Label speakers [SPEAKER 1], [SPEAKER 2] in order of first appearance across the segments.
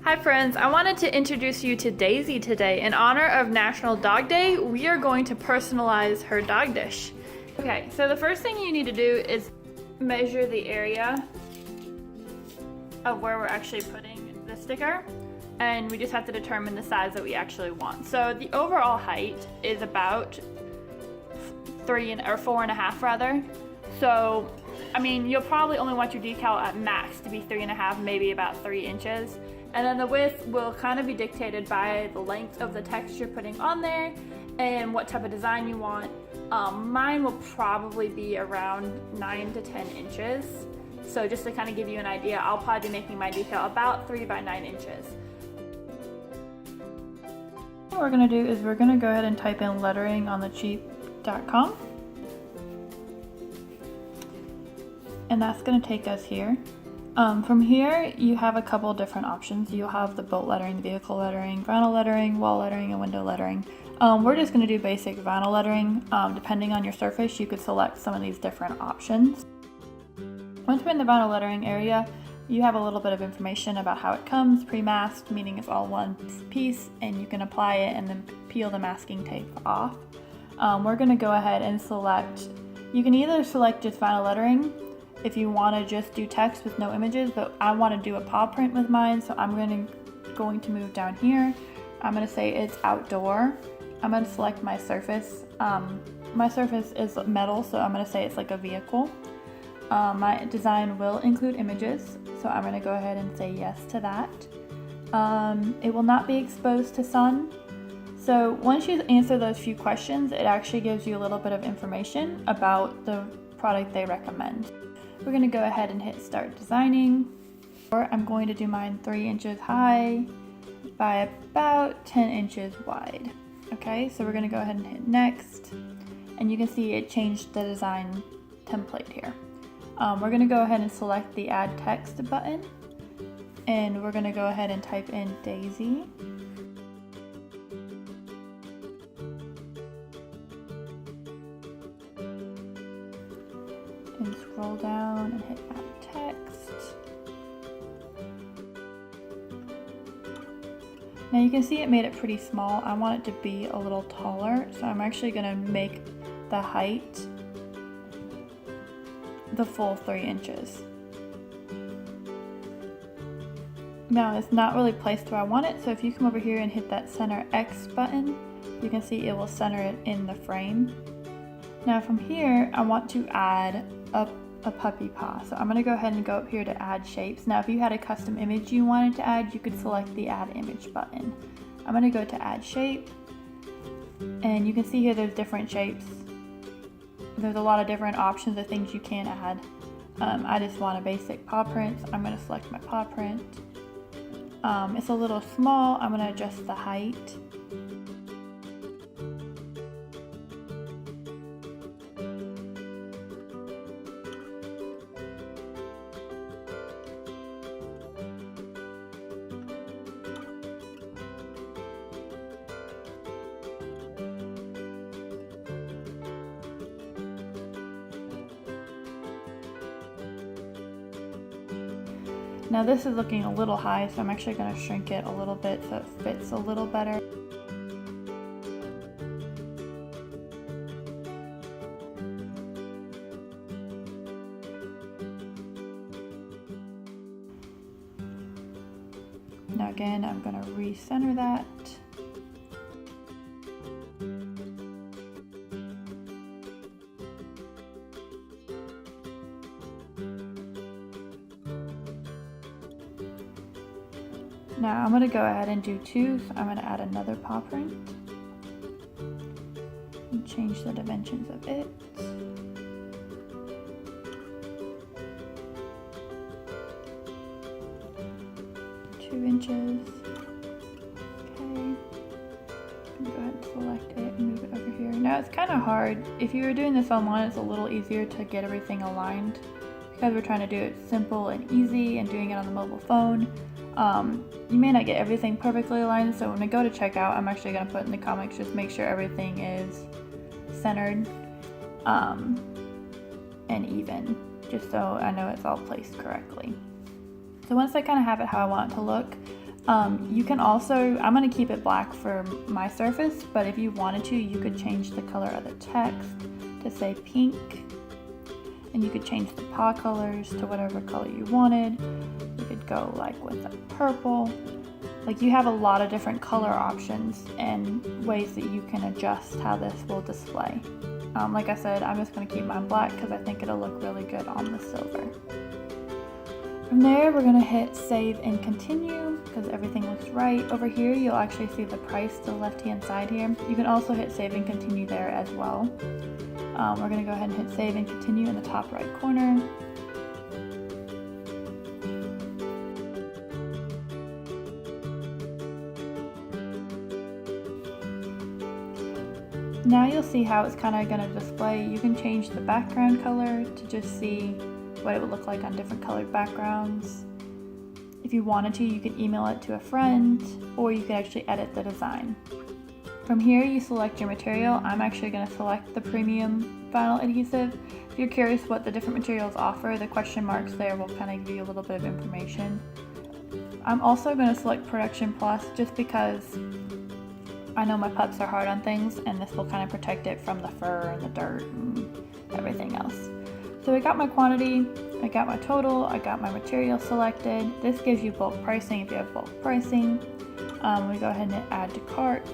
[SPEAKER 1] Hi friends, I wanted to introduce you to Daisy today. In honor of National Dog Day, we are going to personalize her dog dish. Okay, so the first thing you need to do is measure the area of where we're actually putting the sticker, and we just have to determine the size that we actually want. So the overall height is about 4.5 rather. So, I mean, you'll probably only want your decal at max to be 3.5, maybe about 3 inches. And then the width will kind of be dictated by the length of the text you're putting on there and what type of design you want. Mine will probably be around 9 to 10 inches. So just to kind of give you an idea, I'll probably be making my decal about 3 by 9 inches. What we're gonna do is we're gonna go ahead and type in lettering on the cheap.com. And that's gonna take us here. From here, you have a couple different options. You'll have the boat lettering, the vehicle lettering, vinyl lettering, wall lettering, and window lettering. We're just going to do basic vinyl lettering. Depending on your surface, you could select some of these different options. Once we're in the vinyl lettering area, you have a little bit of information about how it comes, pre-masked, meaning it's all one piece, and you can apply it and then peel the masking tape off. We're going to go ahead and select, you can either select just vinyl lettering, if you want to just do text with no images, but I want to do a paw print with mine, so I'm going to move down here. I'm going to say it's outdoor. I'm going to select my surface. My surface is metal, so I'm going to say it's like a vehicle. My design will include images, so I'm going to go ahead and say yes to that. It will not be exposed to sun. So once you answer those few questions, it actually gives you a little bit of information about the product they recommend. We're going to go ahead and hit start designing. I'm going to do mine 3 inches high by about 10 inches wide. Okay, so we're going to go ahead and hit next, and you can see it changed the design template here. We're going to go ahead and select the add text button, and we're going to go ahead and type in Daisy. And scroll down and hit add text. Now you can see it made it pretty small. I want it to be a little taller, so I'm actually going to make the height the full 3 inches. Now it's not really placed where I want it, so if you come over here and hit that center X button, you can see it will center it in the frame. Now from here, I want to add a puppy paw. So I'm going to go ahead and go up here to add shapes. Now if you had a custom image you wanted to add, you could select the add image button. I'm going to go to add shape, and you can see here there's different shapes. There's a lot of different options of things you can add. I just want a basic paw print, so I'm going to select my paw print. It's a little small. I'm going to adjust the height. Now this is looking a little high, so I'm actually going to shrink it a little bit so it fits a little better. Now again, I'm going to recenter that. Now I'm going to go ahead and do 2, so I'm going to add another paw print and change the dimensions of it. Two inches. Okay. Go ahead and select it and move it over here. Now it's kind of hard. If you were doing this online, it's a little easier to get everything aligned because we're trying to do it simple and easy and doing it on the mobile phone. You may not get everything perfectly aligned, so when I go to checkout, I'm actually going to put in the comments just make sure everything is centered and even, just so I know it's all placed correctly. So once I kind of have it how I want it to look, You can also, I'm going to keep it black for my surface, but if you wanted to, you could change the color of the text to say pink, and you could change the paw colors to whatever color you wanted. You could go like with a purple. Like, you have a lot of different color options and ways that you can adjust how this will display. Like I said, I'm just going to keep mine black because I think it'll look really good on the silver. From there, we're going to hit save and continue because everything looks right. Over here, you'll actually see the price to the left-hand side here. You can also hit save and continue there as well. We're going to go ahead and hit save and continue in the top right corner. Now you'll see how it's kind of going to display. You can change the background color to just see what it would look like on different colored backgrounds. If you wanted to, you could email it to a friend, or you could actually edit the design. From here, you select your material. I'm actually going to select the premium vinyl adhesive. If you're curious what the different materials offer, the question marks there will kind of give you a little bit of information. I'm also going to select Production Plus just because I know my pups are hard on things, and this will kind of protect it from the fur and the dirt and everything else. So I got my quantity, I got my total, I got my material selected. This gives you bulk pricing if you have bulk pricing. We go ahead and hit add to cart.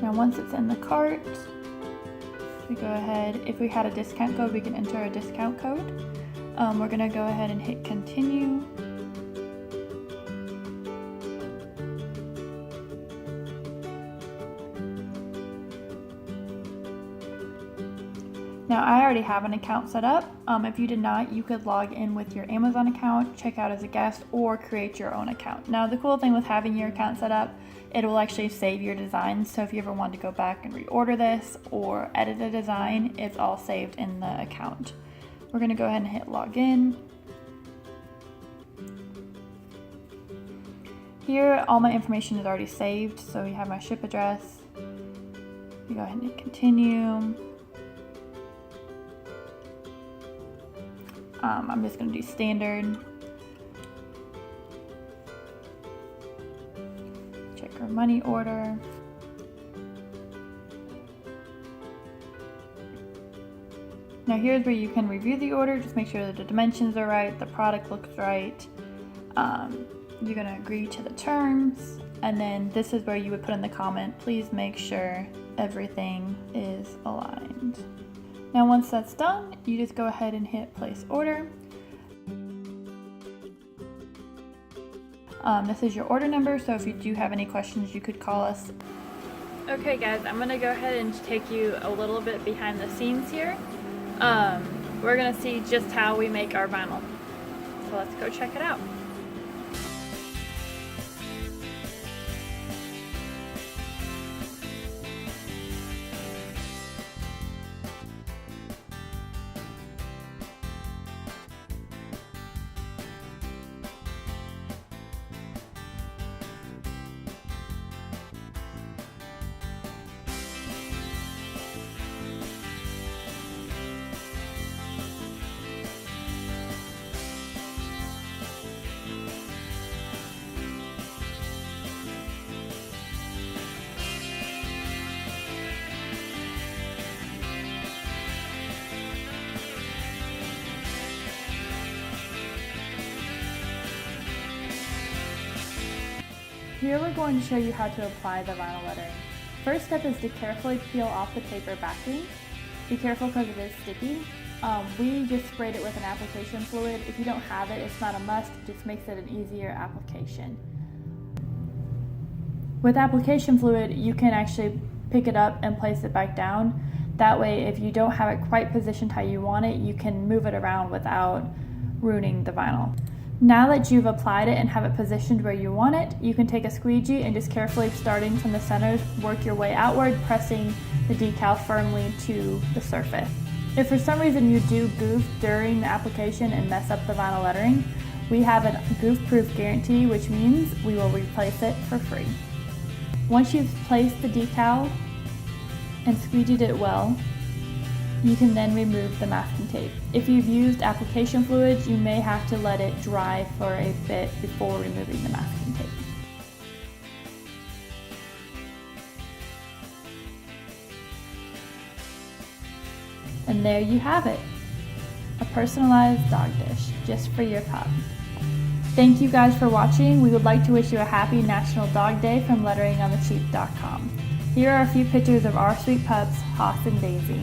[SPEAKER 1] Now once it's in the cart, we go ahead, if we had a discount code, we can enter a discount code. We're going to go ahead and hit continue. Now I already have an account set up. If you did not, you could log in with your Amazon account, check out as a guest, or create your own account. Now the cool thing with having your account set up, it will actually save your designs. So if you ever want to go back and reorder this or edit a design, it's all saved in the account. We're going to go ahead and hit login. Here, all my information is already saved. So we have my ship address. We go ahead and hit continue. I'm just going to do standard. Check our money order. Now here's where you can review the order. Just make sure that the dimensions are right, the product looks right. You're going to agree to the terms, and then this is where you would put in the comment, please make sure everything is aligned. Now once that's done, you just go ahead and hit place order. This is your order number, so if you do have any questions, you could call us. Okay guys, I'm going to go ahead and take you a little bit behind the scenes here. We're going to see just how we make our vinyl. So let's go check it out. Here we're going to show you how to apply the vinyl lettering. First step is to carefully peel off the paper backing. Be careful because it is sticky. We just sprayed it with an application fluid. If you don't have it, it's not a must, it just makes it an easier application. With application fluid, you can actually pick it up and place it back down. That way, if you don't have it quite positioned how you want it, you can move it around without ruining the vinyl. Now that you've applied it and have it positioned where you want it, you can take a squeegee and just carefully, starting from the center, work your way outward, pressing the decal firmly to the surface. If for some reason you do goof during the application and mess up the vinyl lettering, we have a goof-proof guarantee, which means we will replace it for free. Once you've placed the decal and squeegeed it well, You can then remove the masking tape. If you've used application fluids, you may have to let it dry for a bit before removing the masking tape. And there you have it, a personalized dog dish just for your pup. Thank you guys for watching. We would like to wish you a happy National Dog Day from letteringonthecheap.com. Here are a few pictures of our sweet pups, Hoss and Daisy.